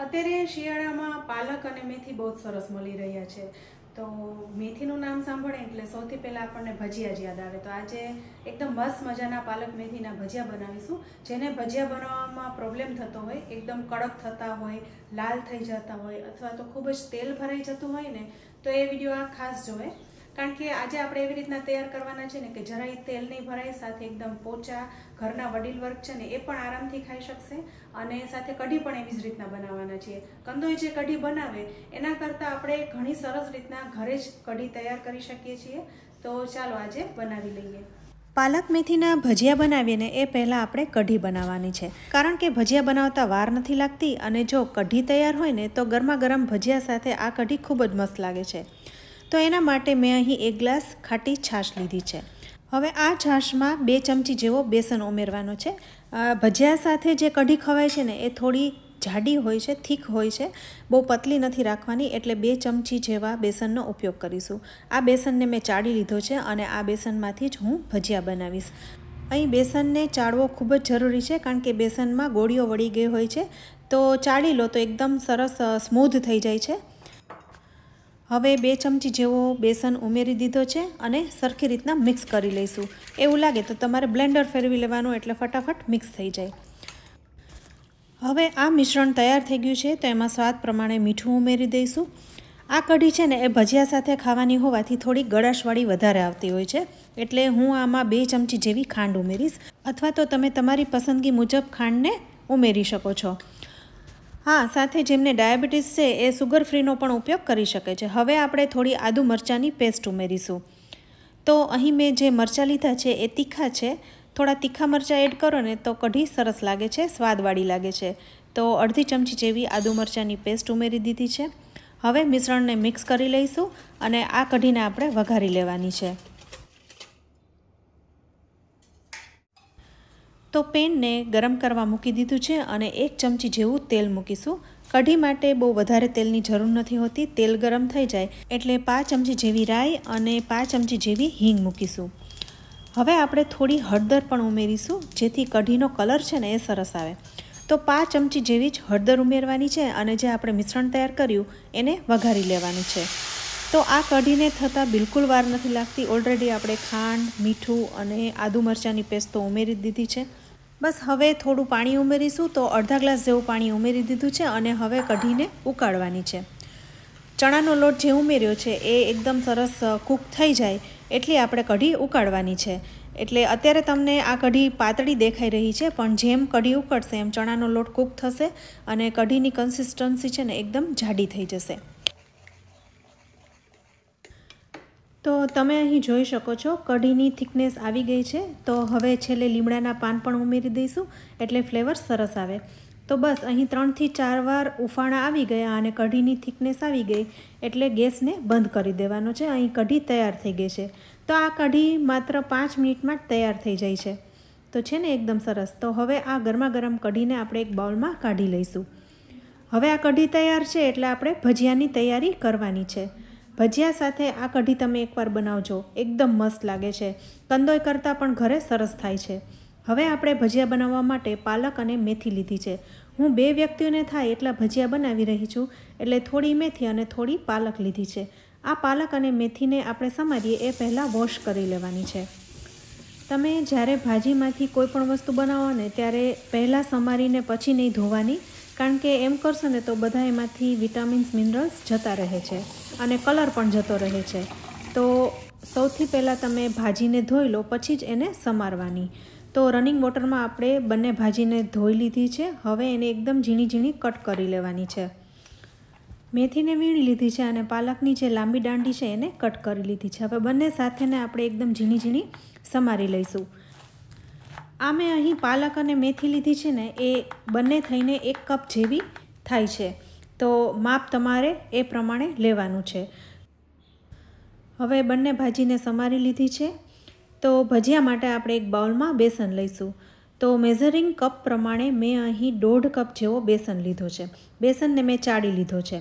અત્યારે શિયાળામાં પાલક અને મેથી બહુ જ સરસ મળી રહ્યા છે. તો મેથીનું નામ સાંભળે એટલે સૌથી પહેલાં આપણને ભજીયા જ યાદ આવે. તો આજે એકદમ મસ્ત મજાના પાલક મેથીના ભજીયા બનાવીશું. જેને ભજીયા બનાવવામાં પ્રોબ્લેમ થતો હોય, એકદમ કડક થતા હોય, લાલ થઈ જતા હોય અથવા તો ખૂબ જ તેલ ભરાઈ જતું હોય ને, તો એ વિડીયો આ ખાસ જોવે. કારણ કે આજે આપણે એવી રીતના તૈયાર કરવાના છે ને કે જરાય તેલ નહીં ભરાય, સાથે એકદમ પોચા, ઘરના વડીલ વર્ગ છે ને એ પણ આરામથી ખાઈ શકશે. અને સાથે કઢી પણ એવી જ રીતના બનાવવાના છીએ. કંદોઈ જે કઢી બનાવે એના કરતાં આપણે ઘણી સરસ રીતના ઘરે જ કઢી તૈયાર કરી શકીએ છીએ. તો ચાલો આજે બનાવી લઈએ. પાલક મેથીના ભજીયા બનાવીએ ને એ પહેલાં આપણે કઢી બનાવવાની છે. કારણ કે ભજીયા બનાવતા વાર નથી લાગતી, અને જો કઢી તૈયાર હોય ને તો ગરમા ગરમ ભજીયા સાથે આ કઢી ખૂબ જ મસ્ત લાગે છે. તો એના માટે મેં અહીં 1 ગ્લાસ ખાટી છાશ લીધી છે. હવે આ છાશમાં 2 ચમચી જેવો બેસન ઉમેરવાનો છે. ભજીયા સાથે જે કઢી ખવાય છે ને એ થોડી જાડી હોય છે, થીક હોય છે, બહુ પતલી નથી રાખવાની. એટલે 2 ચમચી જેવા બેસનનો ઉપયોગ કરીશું. આ બેસનને મેં ચાળી લીધો છે અને આ બેસનમાંથી જ હું ભજીયા બનાવીશ. અહીં બેસનને ચાળવો ખૂબ જ જરૂરી છે, કારણ કે બેસનમાં ગોળીઓ વળી ગઈ હોય છે. તો ચાળી લો તો એકદમ સરસ સ્મૂધ થઈ જાય છે. હવે 2 ચમચી જેવો બેસન ઉમેરી દીધો છે અને સરખી રીતના મિક્સ કરી લઈશું. એવું લાગે તો તમારે બ્લેન્ડર ફેરવી લેવાનું, એટલે ફટાફટ મિક્સ થઈ જાય. હવે આ મિશ્રણ તૈયાર થઈ ગયું છે, તો એમાં સ્વાદ પ્રમાણે મીઠું ઉમેરી દઈશું. આ કઢી છે ને એ ભજીયા સાથે ખાવાની હોવાથી થોડી ગળાશવાળી વધારે આવતી હોય છે, એટલે હું આમાં 2 ચમચી જેવી ખાંડ ઉમેરીશ, અથવા તો તમે તમારી પસંદગી મુજબ ખાંડને ઉમેરી શકો છો. હા, સાથે જેમને ડાયાબિટીસ છે એ સુગર ફ્રીનો પણ ઉપયોગ કરી શકે છે. હવે આપણે થોડી આદુ મરચાંની પેસ્ટ ઉમેરીશું. તો અહીં મેં જે મરચાં લીધા છે એ તીખા છે. થોડા તીખા મરચાં એડ કરો ને તો કઢી સરસ લાગે છે, સ્વાદવાળી લાગે છે. તો અડધી ચમચી જેવી આદુ મરચાંની પેસ્ટ ઉમેરી દીધી છે. હવે મિશ્રણને મિક્સ કરી લઈશું અને આ કઢીને આપણે વઘારી લેવાની છે. તો પેનને ગરમ કરવા મૂકી દીધું છે અને 1 ચમચી જેવું તેલ મૂકીશું. કઢી માટે બહુ વધારે તેલની જરૂર નથી હોતી. તેલ ગરમ થઈ જાય એટલે 5 ચમચી જેવી રાઈ અને 5 ચમચી જેવી હિંગ મૂકીશું. હવે આપણે થોડી હળદર પણ ઉમેરીશું, જેથી કઢીનો કલર છે ને એ સરસ આવે. તો 5 ચમચી જેવી જ હળદર ઉમેરવાની છે અને જે આપણે મિશ્રણ તૈયાર કર્યું એને વઘારી લેવાનું છે. તો આ કઢીને થતાં બિલકુલ વાર નથી લાગતી. ઓલરેડી આપણે ખાંડ, મીઠું અને આદુ મરચાંની પેસ્ટ તો ઉમેરી દીધી છે. બસ હવે થોડું પાણી ઉમેરીશું. તો અડધા ગ્લાસ જેવું પાણી ઉમેરી દીધું છે અને હવે કઢીને ઉકાળવાની છે. ચણાનો લોટ જે ઉમેર્યો છે એ એકદમ સરસ કૂક થઈ જાય એટલી આપણે કઢી ઉકાળવાની છે. એટલે અત્યારે તમને આ કઢી પાતળી દેખાઈ રહી છે, પણ જેમ કઢી ઉકળશે એમ ચણાનો લોટ કૂક થશે અને કઢીની કન્સિસ્ટન્સી છે ને એકદમ જાડી થઈ જશે. તો તમે અહીં જોઈ શકો છો કઢીની થિકનેસ આવી ગઈ છે. તો હવે છેલ્લે લીમડાના પાન પણ ઉમેરી દઈશું, એટલે ફ્લેવર સરસ આવે. તો બસ અહીં 3 થી 4 વાર ઉફાણા આવી ગયા અને કઢીની થિકનેસ આવી ગઈ એટલે ગેસને બંધ કરી દેવાનો છે. અહીં કઢી તૈયાર થઈ ગઈ છે. તો આ કઢી માત્ર 5 મિનિટમાં જ તૈયાર થઈ જાય છે. તો છે ને એકદમ સરસ. તો હવે આ ગરમા ગરમ કઢીને આપણે એક બાઉલમાં કાઢી લઈશું. હવે આ કઢી તૈયાર છે એટલે આપણે ભજીયાની તૈયારી કરવાની છે. ભજીયા સાથે આ કઢી તમે એકવાર બનાવજો, એકદમ મસ્ત લાગે છે. કંદોઈ કરતાં પણ ઘરે સરસ થાય છે. હવે આપણે ભજીયા બનાવવા માટે પાલક અને મેથી લીધી છે. હું 2 વ્યક્તિઓને થાય એટલા ભજીયા બનાવી રહી છું, એટલે થોડી મેથી અને થોડી પાલક લીધી છે. આ પાલક અને મેથીને આપણે સમારીએ એ પહેલાં વોશ કરી લેવાની છે. તમે જ્યારે ભાજીમાંથી કોઈ પણ વસ્તુ બનાવો ને ત્યારે પહેલાં સમારીને પછી નહીં ધોવાની, કારણ કે એમ કરશો ને તો બધા એમાંથી વિટામિન્સ, મિનરલ્સ જતા રહે છે અને કલર પણ જતો રહે છે. તો સૌથી પહેલાં તમે ભાજીને ધોઈ લો, પછી જ એને સમારવાની. તો રનિંગ વોટરમાં આપણે બંને ભાજીને ધોઈ લીધી છે. હવે એને એકદમ ઝીણી ઝીણી કટ કરી લેવાની છે. મેથીને વીણી લીધી છે અને પાલકની જે લાંબી દાંડી છે એને કટ કરી લીધી છે. હવે બંને સાથેને આપણે એકદમ ઝીણી ઝીણી સમારી લઈશું. આ મેં અહીં પાલક અને મેથી લીધી છે ને એ બંને થઈને 1 કપ જેવી થાય છે. તો માપ તમારે એ પ્રમાણે લેવાનું છે. હવે બંને ભાજીને સમારી લીધી છે. તો ભજીયા માટે આપણે એક બાઉલમાં બેસન લઈશું. તો મેઝરિંગ કપ પ્રમાણે મેં અહીં 1.5 કપ જેવો બેસન લીધો છે. બેસનને મેં ચાળી લીધો છે.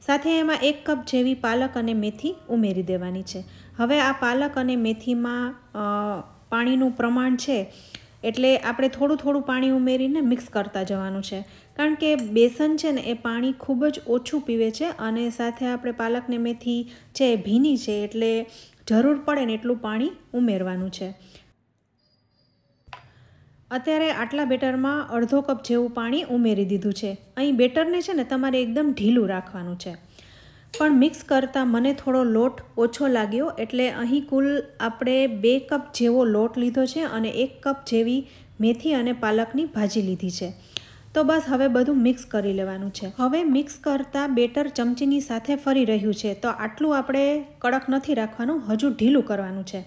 સાથે એમાં 1 કપ જેવી પાલક અને મેથી ઉમેરી દેવાની છે. હવે આ પાલક અને મેથીમાં પાણીનું પ્રમાણ છે એટલે આપણે થોડું થોડું પાણી ઉમેરીને મિક્સ કરતા જવાનું છે, કારણ કે બેસન છે ને એ પાણી ખૂબ જ ઓછું પીવે છે અને સાથે આપણે પાલક ને મેથી છે એ ભીની છે એટલે જરૂર પડે ને એટલું પાણી ઉમેરવાનું છે. અત્યારે આટલા બેટરમાં અડધો કપ જેવું પાણી ઉમેરી દીધું છે. અહીં બેટરને છે ને તમારે એકદમ ઢીલું રાખવાનું છે, પણ મિક્સ કરતાં મને થોડો લોટ ઓછો લાગ્યો એટલે અહીં કુલ આપણે 2 કપ જેવો લોટ લીધો છે અને 1 કપ જેવી મેથી અને પાલકની ભાજી લીધી છે. તો બસ હવે બધું મિક્સ કરી લેવાનું છે. હવે મિક્સ કરતાં બેટર ચમચીની સાથે ફરી રહ્યું છે, તો આટલું આપણે કડક નથી રાખવાનું, હજુ ઢીલું કરવાનું છે.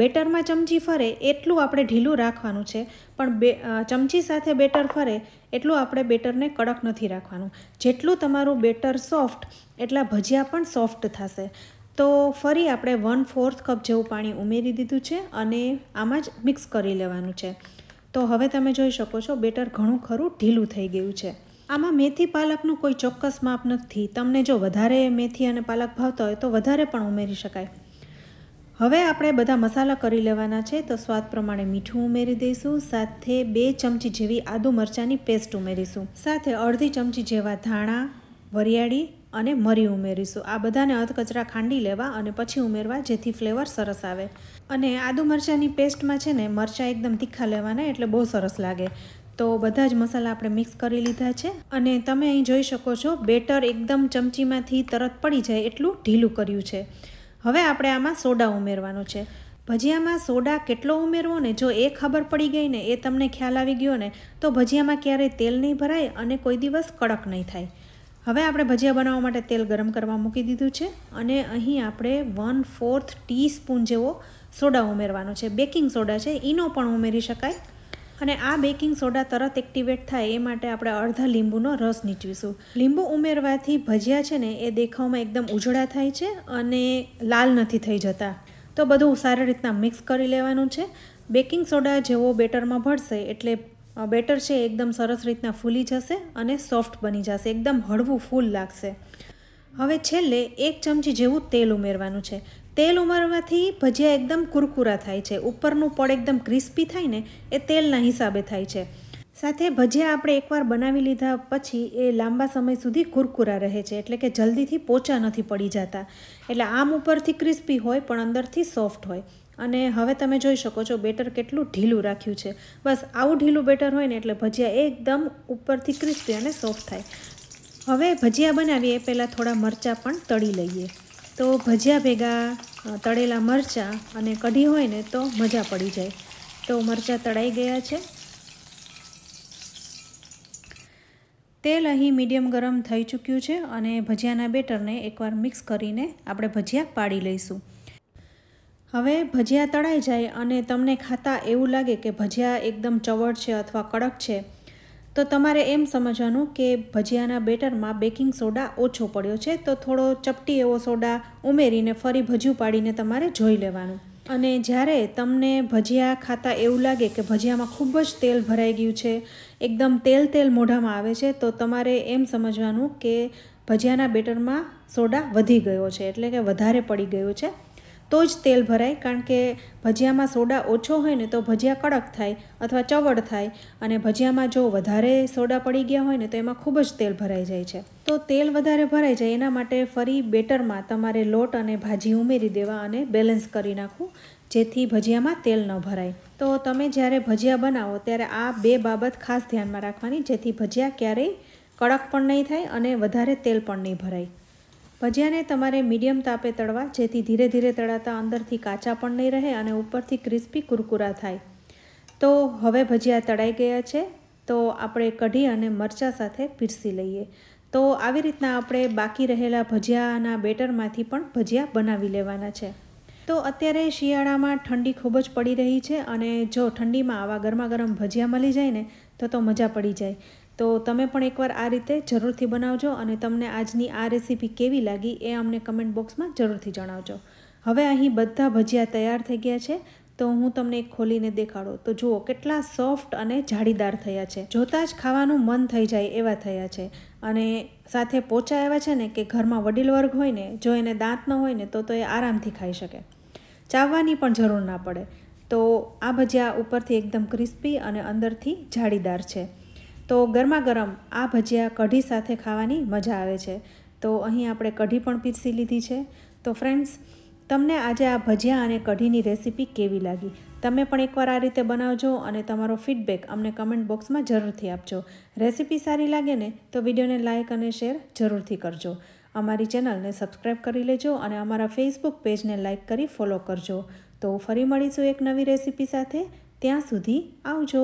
બેટરમાં ચમચી ફરે એટલું આપણે ઢીલું રાખવાનું છે, પણ ચમચી સાથે બેટર ફરે એટલું આપણે બેટરને કડક નથી રાખવાનું. જેટલું તમારું બેટર સોફ્ટ એટલા ભજીયા પણ સોફ્ટ થશે. તો ફરી આપણે 1/4 કપ જેવું પાણી ઉમેરી દીધું છે અને આમાં જ મિક્સ કરી લેવાનું છે. તો હવે તમે જોઈ શકો છો બેટર ઘણું ખરું ઢીલું થઈ ગયું છે. આમાં મેથી પાલકનું કોઈ ચોક્કસ માપ નથી. તમને જો વધારે મેથી અને પાલક ભાવતા હોય તો વધારે પણ ઉમેરી શકાય. હવે આપણે બધા મસાલા કરી લેવાના છે. તો સ્વાદ પ્રમાણે મીઠું ઉમેરી દઈશું, સાથે 2 ચમચી જેવી આદુ મરચાંની પેસ્ટ ઉમેરીશું, સાથે અડધી ચમચી જેવા ધાણા, વરિયાળી અને મરી ઉમેરીશું. આ બધાને અધકચરા ખાંડી લેવા અને પછી ઉમેરવા, જેથી ફ્લેવર સરસ આવે. અને આદુ મરચાંની પેસ્ટમાં છે ને મરચાં એકદમ તીખા લેવાના એટલે બહુ સરસ લાગે. તો બધા જ મસાલા આપણે મિક્સ કરી લીધા છે અને તમે અહીં જોઈ શકો છો બેટર એકદમ ચમચીમાંથી તરત પડી જાય એટલું ઢીલું કર્યું છે. હવે આપણે આમાં સોડા ઉમેરવાનો છે. ભજીયામાં સોડા કેટલો ઉમેરવો ને જો એ ખબર પડી ગઈ ને, એ તમને ખ્યાલ આવી ગયો ને, તો ભજીયામાં ક્યારેય તેલ નહીં ભરાય અને કોઈ દિવસ કડક નહીં થાય. હવે આપણે ભજીયા બનાવવા માટે તેલ ગરમ કરવા મૂકી દીધું છે અને અહીં આપણે 1/4 ટીસ્પૂન જેવો સોડા ઉમેરવાનો છે. બેકિંગ સોડા છે, ઈનો પણ ઉમેરી શકાય. અને આ બેકિંગ સોડા તરત એક્ટિવેટ થાય એ માટે આપણે અડધા લીંબુનો રસ નીચવીશું. લીંબુ ઉમેરવાથી ભજીયા છે ને એ દેખાવમાં એકદમ ઉજળા થાય છે અને લાલ નથી થઈ જતા. તો બધું સારી રીતના મિક્સ કરી લેવાનું છે. બેકિંગ સોડા જેવો બેટરમાં ભળશે એટલે બેટર છે એકદમ સરસ રીતના ફૂલી જશે અને સોફ્ટ બની જશે, એકદમ હળવું ફૂલ લાગશે. હવે છેલ્લે 1 ચમચી જેવું તેલ ઉમેરવાનું છે. તેલ ઉમેરવાથી ભજીયા એકદમ કુરકુરા થાય છે. ઉપરનું પડ એકદમ ક્રિસ્પી થાય ને એ તેલના હિસાબે થાય છે. સાથે ભજીયા આપણે એકવાર બનાવી લીધા પછી એ લાંબા સમય સુધી કુરકુરા રહે છે, એટલે કે જલ્દીથી પોચા નથી પડી જતા. એટલે આમ ઉપરથી ક્રિસ્પી હોય પણ અંદરથી સોફ્ટ હોય. અને હવે તમે જોઈ શકો છો બેટર કેટલું ઢીલું રાખ્યું છે. બસ આવું ઢીલું બેટર હોય ને એટલે ભજીયા એકદમ ઉપરથી ક્રિસ્પી અને સોફ્ટ થાય. હવે ભજીયા બનાવીએ એ પહેલાં થોડા મરચાં પણ તળી લઈએ. તો ભજીયા ભેગા તળેલા મરચાં અને કઢી હોય ને તો મજા પડી જાય. તો મરચાં તળાઈ ગયા છે. તેલ અહીં મીડિયમ ગરમ થઈ ચૂક્યું છે અને ભજીયાના બેટરને એકવાર મિક્સ કરીને આપણે ભજીયા પાડી લઈશું. હવે ભજીયા તળાઈ જાય અને તમને ખાતા એવું લાગે કે ભજીયા એકદમ ચવડ છે અથવા કડક છે, તો તમારે એમ સમજવાનું કે ભજીયાના બેટરમાં બેકિંગ સોડા ઓછો પડ્યો છે. તો થોડો ચપટી એવો સોડા ઉમેરીને ફરી ભજીયું પાડીને તમારે જોઈ લેવાનું. અને જ્યારે તમને ભજીયા ખાતા એવું લાગે કે ભજીયામાં ખૂબ જ તેલ ભરાઈ ગયું છે, એકદમ તેલ મોઢામાં આવે છે, તો તમારે એમ સમજવાનું કે ભજીયાના બેટરમાં સોડા વધી ગયો છે, એટલે કે વધારે પડી ગયો છે. તો જ તેલ ભરાય, કારણ કે ભજીયામાં સોડા ઓછો હોય ને તો ભજીયા કડક થાય અથવા ચવડ થાય, અને ભજીયામાં જો વધારે સોડા પડી ગયા હોય ને તો એમાં ખૂબ જ તેલ ભરાઈ જાય છે. તો તેલ વધારે ભરાઈ જાય એના માટે ફરી બેટરમાં તમારે લોટ અને ભાજી ઉમેરી દેવા અને બેલેન્સ કરી નાખવું, જેથી ભજીયામાં તેલ ન ભરાય. તો તમે જ્યારે ભજીયા બનાવો ત્યારે આ 2 બાબત ખાસ ધ્યાનમાં રાખવાની, જેથી ભજીયા ક્યારેય કડક પણ નહીં થાય અને વધારે તેલ પણ નહીં ભરાય. ભજીયાને તમારે મીડિયમ તાપે તળવા, જેથી ધીરે ધીરે તળાતા અંદરથી કાચા પણ નહીં રહે અને ઉપરથી ક્રિસ્પી કુરકુરા થાય. તો હવે ભજીયા તળાઈ ગયા છે. તો આપણે કઢી અને મરચાં સાથે પીરસી લઈએ. તો આવી રીતના આપણે બાકી રહેલા ભજીયાના બેટરમાંથી પણ ભજીયા બનાવી લેવાના છે. તો અત્યારે શિયાળામાં ઠંડી ખૂબ જ પડી રહી છે અને જો ઠંડીમાં આવા ગરમા ગરમ ભજીયા મળી જાય ને તો મજા પડી જાય. તો તમે પણ એકવાર આ રીતે જરૂરથી બનાવજો અને તમને આજની આ રેસીપી કેવી લાગી એ અમને કમેન્ટ બોક્સમાં જરૂરથી જણાવજો. હવે અહીં બધા ભજીયા તૈયાર થઈ ગયા છે. તો હું તમને એક ખોલીને દેખાડું તો જુઓ કેટલા સોફ્ટ અને જાળીદાર થયા છે. જોતાં જ ખાવાનું મન થઈ જાય એવા થયા છે અને સાથે પોચા એવા છે ને કે ઘરમાં વડીલ વર્ગ હોય ને, જો એને દાંત ન હોય ને તો એ આરામથી ખાઈ શકે, ચાવવાની પણ જરૂર ના પડે. તો આ ભજીયા ઉપરથી એકદમ ક્રિસ્પી અને અંદરથી જાળીદાર છે. તો ગરમા ગરમ આ ભજીયા કઢી સાથે ખાવાની મજા આવે છે. તો અહીં આપણે કઢી પણ પીરસી લીધી છે. તો ફ્રેન્ડ્સ, તમને આજે આ ભજીયા અને કઢીની રેસીપી કેવી લાગી? તમે પણ એકવાર આ રીતે બનાવજો અને તમારો ફીડબેક અમને કમેન્ટ બોક્સમાં જરૂરથી આપજો. રેસીપી સારી લાગે ને તો વિડીયોને લાઇક અને શેર જરૂરથી કરજો. અમારી ચેનલને સબસ્ક્રાઈબ કરી લેજો અને અમારા ફેસબુક પેજને લાઇક કરી ફોલો કરજો. તો ફરી મળીશું એક નવી રેસીપી સાથે. ત્યાં સુધી આવજો.